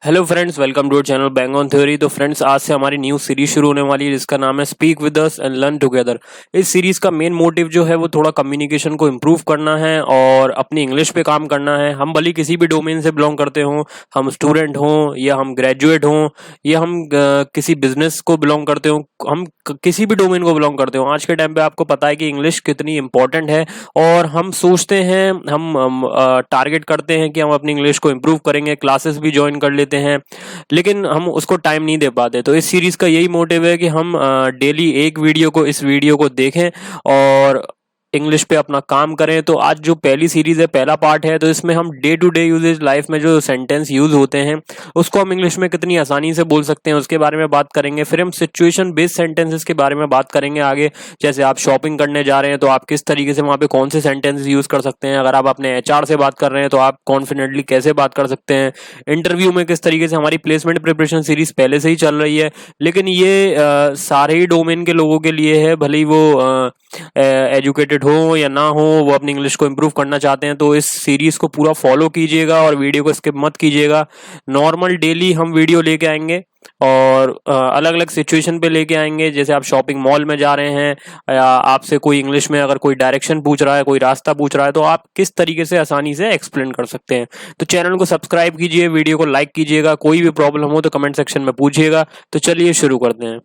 Hello friends, welcome to channel bang on theory. तो friends, आज से हमारी न्यू सीरीज शुरू होने वाली है जिसका नाम है speak with us and learn together. इस सीरीज का मेन मोटिव जो है वो थोड़ा कम्युनिकेशन को इम्प्रूव करना है और अपनी इंग्लिश पे काम करना है। हम भले किसी भी डोमेन से बिलोंग करते हों, हम स्टूडेंट हों या हम ग्रेजुएट हों या हम किसी बिजनेस को बिलोंग करते हों, हम किसी भी डोमेन को बिलोंग करते हों, आज के टाइम पे आपको पता है कि इंग्लिश कितनी इंपॉर्टेंट है। और हम सोचते हैं, हम टारगेट करते हैं कि हम अपनी इंग्लिश को इम्प्रूव करेंगे, क्लासेस भी ज्वाइन कर लेते हैं, लेकिन हम उसको टाइम नहीं दे पाते। तो इस सीरीज का यही मोटिव है कि हम डेली एक वीडियो को इस वीडियो को देखें और इंग्लिश पे अपना काम करें। तो आज जो पहली सीरीज है, पहला पार्ट है, तो इसमें हम day to day usages life में जो सेंटेंस यूज होते हैं उसको हम इंग्लिश में कितनी आसानी से बोल सकते हैं उसके बारे में बात करेंगे। फिर हम सिचुएशन बेस्ड सेंटेंसेस के बारे में बात करेंगे आगे। जैसे आप शॉपिंग करने जा रहे हैं तो आप किस तरीके से वहां पे कौन से सेंटेंस यूज कर सकते हैं। अगर आप अपने एचआर से बात कर रहे हैं तो आप कॉन्फिडेंटली कैसे बात कर सकते हैं। इंटरव्यू में किस तरीके से, हमारी प्लेसमेंट प्रिपरेशन सीरीज पहले से ही चल रही है, लेकिन ये सारे ही डोमेन के लोगों के लिए है, भले ही वो एजुकेटेड हो या ना हो, वो अपनी इंग्लिश को इम्प्रूव करना चाहते हैं। तो इस सीरीज को पूरा फॉलो कीजिएगा और वीडियो को स्किप मत कीजिएगा। नॉर्मल डेली हम वीडियो लेके आएंगे और अलग अलग सिचुएशन पे लेके आएंगे। जैसे आप शॉपिंग मॉल में जा रहे हैं या आपसे कोई इंग्लिश में अगर कोई डायरेक्शन पूछ रहा है, कोई रास्ता पूछ रहा है, तो आप किस तरीके से आसानी से एक्सप्लेन कर सकते हैं। तो चैनल को सब्सक्राइब कीजिए, वीडियो को लाइक कीजिएगा, कोई भी प्रॉब्लम हो तो कमेंट सेक्शन में पूछिएगा। तो चलिए शुरू करते हैं।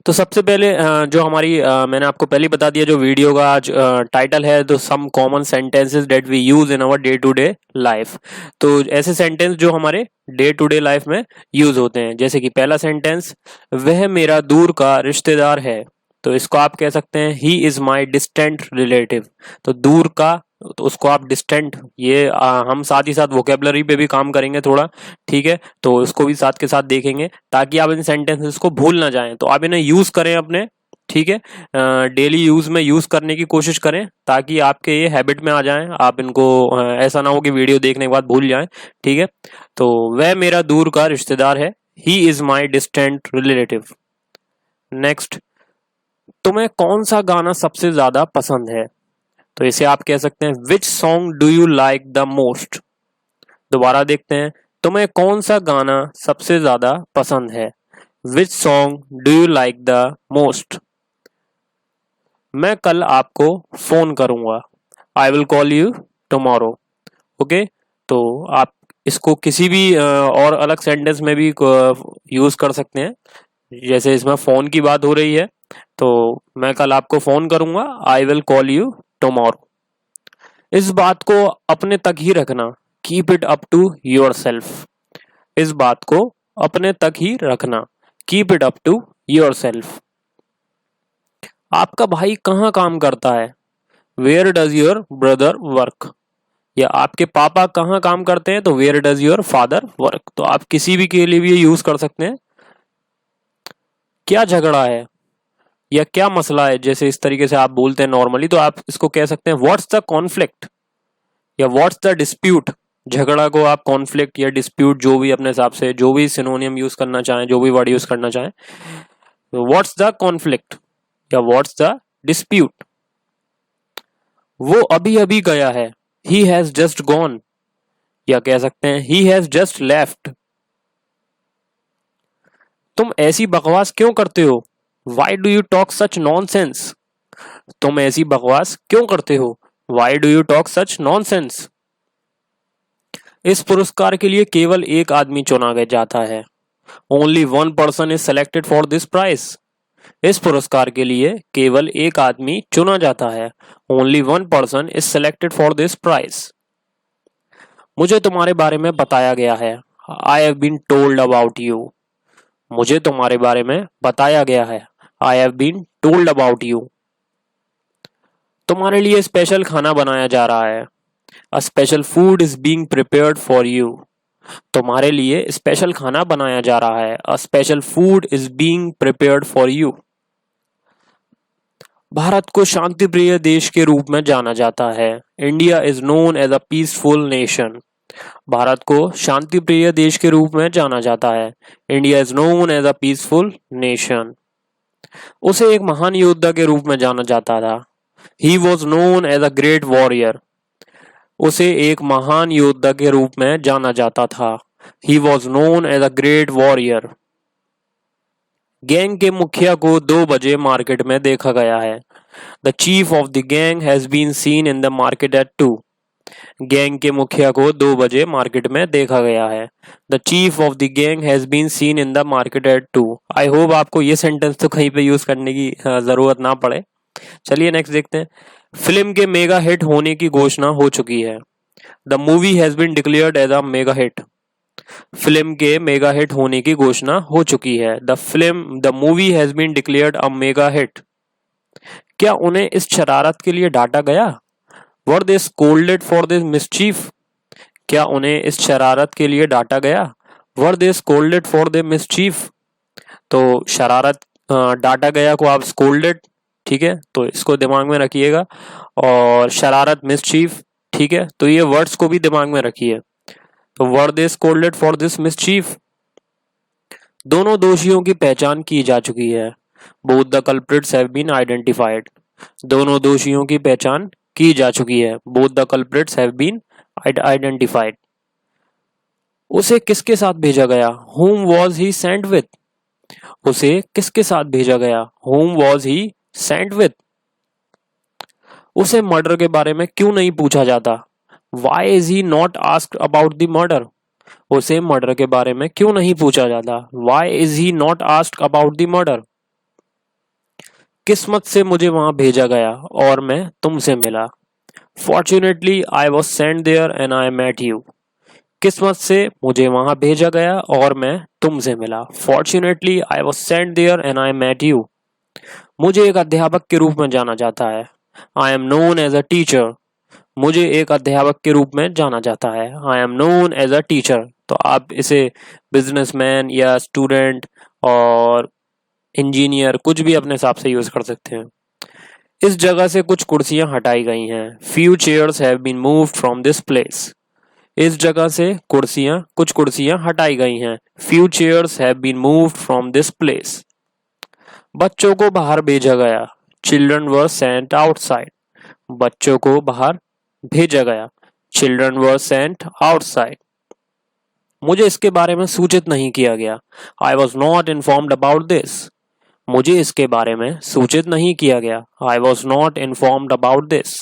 तो सबसे पहले जो हमारी मैंने आपको पहले बता दिया जो वीडियो का आज टाइटल है, तो some common sentences that we use in our day to day life. तो ऐसे सेंटेंस जो हमारे डे टू डे लाइफ में यूज होते हैं, जैसे कि पहला सेंटेंस, वह मेरा दूर का रिश्तेदार है। तो इसको आप कह सकते हैं he is my distant relative. तो दूर का, तो उसको आप डिस्टेंट, ये हम साथ ही साथ वोकेबलरी पे भी काम करेंगे थोड़ा, ठीक है। तो इसको भी साथ के साथ देखेंगे ताकि आप इन सेंटेंसेस को भूल ना जाएं। तो आप इन्हें यूज करें अपने, ठीक है, डेली यूज में यूज करने की कोशिश करें ताकि आपके ये हैबिट में आ जाएं। आप इनको ऐसा ना हो कि वीडियो देखने के बाद भूल जाएं, ठीक है। तो वह मेरा दूर का रिश्तेदार है, he is my distant relative. Next, तुम्हें कौन सा गाना सबसे ज्यादा पसंद है। तो इसे आप कह सकते हैं which song do you like the most. दोबारा देखते हैं, तुम्हें कौन सा गाना सबसे ज्यादा पसंद है, which song do you like the most. मैं कल आपको फोन करूंगा, I will call you tomorrow. Okay, तो आप इसको किसी भी और अलग सेंटेंस में भी यूज कर सकते हैं। जैसे इसमें फोन की बात हो रही है, तो मैं कल आपको फोन करूंगा, I will call you tomorrow. इस बात को अपने तक ही रखना, keep it up to yourself. इस बात को अपने तक ही रखना, keep it up to yourself. आपका भाई कहाँ काम करता है, where does your brother work. या आपके पापा कहाँ काम करते हैं, तो where does your father work. तो आप किसी भी के लिए भी यूज कर सकते हैं। क्या झगड़ा है या क्या मसला है, जैसे इस तरीके से आप बोलते हैं नॉर्मली, तो आप इसको कह सकते हैं व्हाट्स द कॉन्फ्लिक्ट या व्हाट्स द डिस्प्यूट। झगड़ा को आप कॉन्फ्लिक्ट या डिस्प्यूट, जो भी अपने हिसाब से जो भी सिनोनियम यूज करना चाहें, जो भी वर्ड यूज करना चाहें, व्हाट्स द कॉन्फ्लिक्ट या व्हाट्स द डिस्प्यूट। वो अभी अभी गया है, ही हैज जस्ट गॉन। या कह सकते हैं ही हैज जस्ट लेफ्ट। तुम ऐसी बकवास क्यों करते हो, why do you talk such nonsense. तुम ऐसी बकवास क्यों करते हो, why do you talk such nonsense. इस पुरस्कार के लिए केवल एक आदमी चुना गया जाता है, only one person is selected for this prize. इस पुरस्कार के लिए केवल एक आदमी चुना जाता है, only one person is selected for this prize. मुझे तुम्हारे बारे में बताया गया है, I have been told about you. मुझे तुम्हारे बारे में बताया गया है, I have been told about you. तुम्हारे लिए स्पेशल खाना बनाया जा रहा है, a special food is being prepared for you. तुम्हारे लिए स्पेशल खाना बनाया जा रहा है, a special food is being prepared for you. Bharat को शांति प्रिय देश के रूप में जाना जाता है, India is known as a peaceful nation. Bharat को शांति प्रिय देश के रूप में जाना जाता है, India is known as a peaceful nation. उसे एक महान योद्धा के रूप में जाना जाता था, he was known as a great warrior. उसे एक महान योद्धा के रूप में जाना जाता था, He was known as a great warrior. Gang के मुखिया को 2 बजे मार्केट में देखा गया है. The chief of the gang has been seen in the market at 2. Gang के मुखिया को 2 बजे मार्केट में देखा गया है. The chief of the gang has been seen in the market at 2. I hope आपको ये सेंटेंस तो कहीं पे यूज करने की जरूरत ना पड़े. चलिए नेक्स्ट देखते हैं. फिल्म के मेगा हिट होने की घोषणा हो चुकी है. The movie has been declared as a mega hit. Film के मेगा हिट होने की घोषणा हो चुकी है. The movie has been declared a mega hit. क्या उन्हें इस शरारत के लिए डांटा गया? Were they scolded for this mischief. क्या उन्हें इस शरारत के लिए डांटा गया? Were they scolded for the mischief. तो शरारत डांटा गया को आप स्कोल्डेड, ठीक है, तो इसको दिमाग में रखिएगा. और शरारत मिसचीफ, ठीक है, तो ये वर्ड्स को भी दिमाग में रखिए. तो were they scolded for this mischief. दोनों दोषियों की पहचान की जा चुकी है. Both the culprits have been identified. दोनों दोषियों की पहचान की जा चुकी है. Both the culprits have been identified. उसे किसके साथ भेजा गया? Whom was he sent with? उसे किसके साथ भेजा गया? Whom was he sent with? उसे मर्डर के बारे में क्यों नहीं पूछा जाता? Why is he not asked about the murder? उसे मर्डर के बारे में क्यों नहीं पूछा जाता? Why is he not asked about the murder? किस्मत से मुझे वहां भेजा गया और मैं तुमसे मिला. Fortunately, I was sent there and I met you. किस्मत से मुझे वहां भेजा गया और मैं तुमसे मिला. Fortunately, I was sent there and I met you. मुझे एक अध्यापक के रूप में जाना जाता है. I am known as a teacher. मुझे एक अध्यापक के रूप में जाना जाता है. I am known as a teacher. तो आप इसे बिजनेसमैन या स्टूडेंट और इंजीनियर कुछ भी अपने हिसाब से यूज कर सकते हैं. इस जगह से कुछ कुर्सियां हटाई गई हैं. Few chairs have been moved from this place. इस जगह से कुछ कुर्सियां हटाई गई हैं. Few chairs have been moved from this place. बच्चों को बाहर भेजा गया. Children were sent outside. बच्चों को बाहर भेजा गया. Children were sent outside. मुझे इसके बारे में सूचित नहीं किया गया. I was not informed about this. मुझे इसके बारे में सूचित नहीं किया गया. I was not informed about this.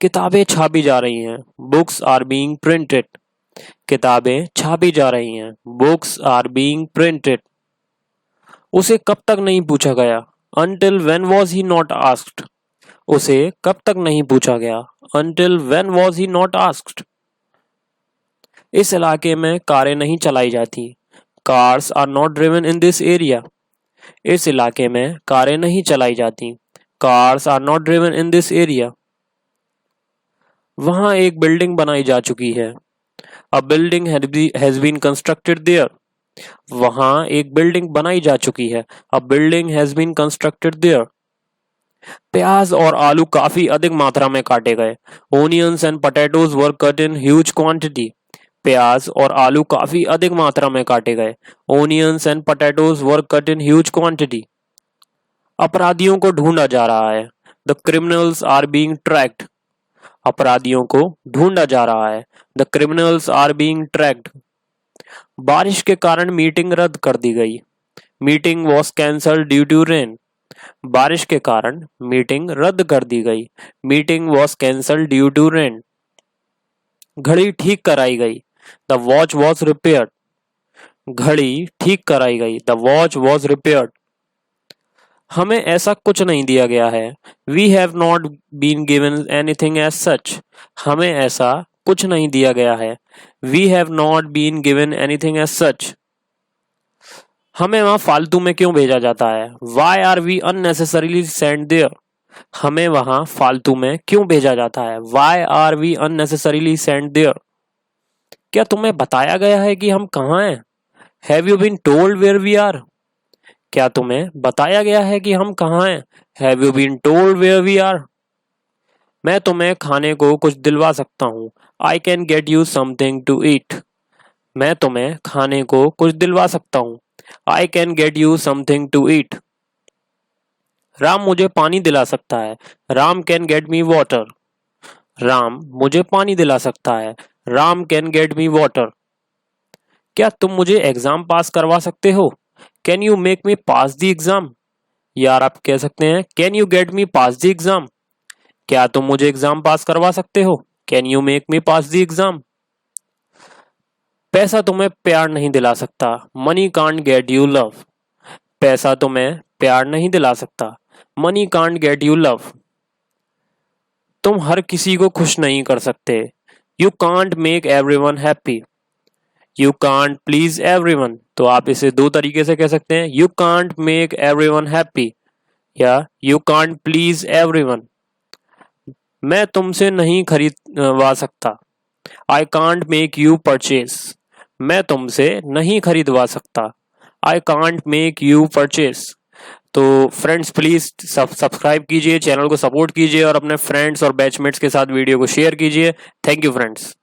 किताबें छापी जा रही हैं. Books are being printed. किताबें छापी जा रही हैं. Books are being printed. उसे कब तक नहीं पूछा गया? Until when was he not asked? उसे कब तक नहीं पूछा गया? Until when was he not asked? इस इलाके में कारें नहीं चलाई जाती. Cars are not driven in this area. इस इलाके में कारें नहीं चलाई जाती. Cars are not driven in this area. वहां एक बिल्डिंग बनाई जा चुकी है. A building has been constructed there. वहां एक बिल्डिंग बनाई जा चुकी है. A building has been constructed there. प्याज और आलू काफी अधिक मात्रा में काटे गए. Onions and potatoes were cut in huge quantity. प्याज और आलू काफी अधिक मात्रा में काटे गए. Onions and potatoes were cut in huge quantity. अपराधियों को ढूंढा जा रहा है. The criminals are being tracked. अपराधियों को ढूंढा जा रहा है. The criminals are being tracked. बारिश के कारण मीटिंग रद्द कर दी गई. Meeting was cancelled due to rain. बारिश के कारण मीटिंग रद्द कर दी गई. Meeting was cancelled due to rain. घड़ी ठीक कराई गई. The watch was repaired. घड़ी ठीक कराई गई. The watch was repaired. हमें ऐसा कुछ नहीं दिया गया है. We have not been given anything as such. हमें ऐसा कुछ नहीं दिया गया है. We have not been given anything as such. हमें वहां फालतू में क्यों भेजा जाता है? Why are we unnecessarily sent there? हमें वहां फालतू में क्यों भेजा जाता है? Why are we unnecessarily sent there? क्या तुम्हें बताया गया है कि हम कहाँ हैं? Have you been told where we are? क्या तुम्हें बताया गया है कि हम कहाँ हैं? Have you been told where we are? मैं तुम्हें खाने को कुछ दिलवा सकता हूँ. I can get you something to eat. मैं तुम्हें खाने को कुछ दिलवा सकता हूँ. I can get you something to eat. Ram मुझे पानी दिला सकता है. Ram can get me water. Ram मुझे पानी दिला सकता है. Ram can get me water. क्या तुम मुझे एग्जाम पास करवा सकते हो? Can you make me pass the exam? यार आप कह सकते हैं can you get me pass the exam? क्या तुम मुझे एग्जाम पास करवा सकते हो? Can you make me pass the exam? पैसा तुम्हें प्यार नहीं दिला सकता। Money can't get you love. पैसा तुम्हें प्यार नहीं दिला सकता। Money can't get you love. तुम हर किसी को खुश नहीं कर सकते। You can't make everyone happy. You can't please everyone. तो आप इसे दो तरीके से कह सकते हैं, you can't make everyone happy या यू कांट प्लीज एवरीवन। मैं तुमसे नहीं खरीदवा सकता। I can't make you purchase. मैं तुमसे नहीं खरीदवा सकता। I can't make you purchase. तो फ्रेंड्स प्लीज सब्सक्राइब कीजिए, चैनल को सपोर्ट कीजिए और अपने फ्रेंड्स और बैचमेट्स के साथ वीडियो को शेयर कीजिए। Thank you friends.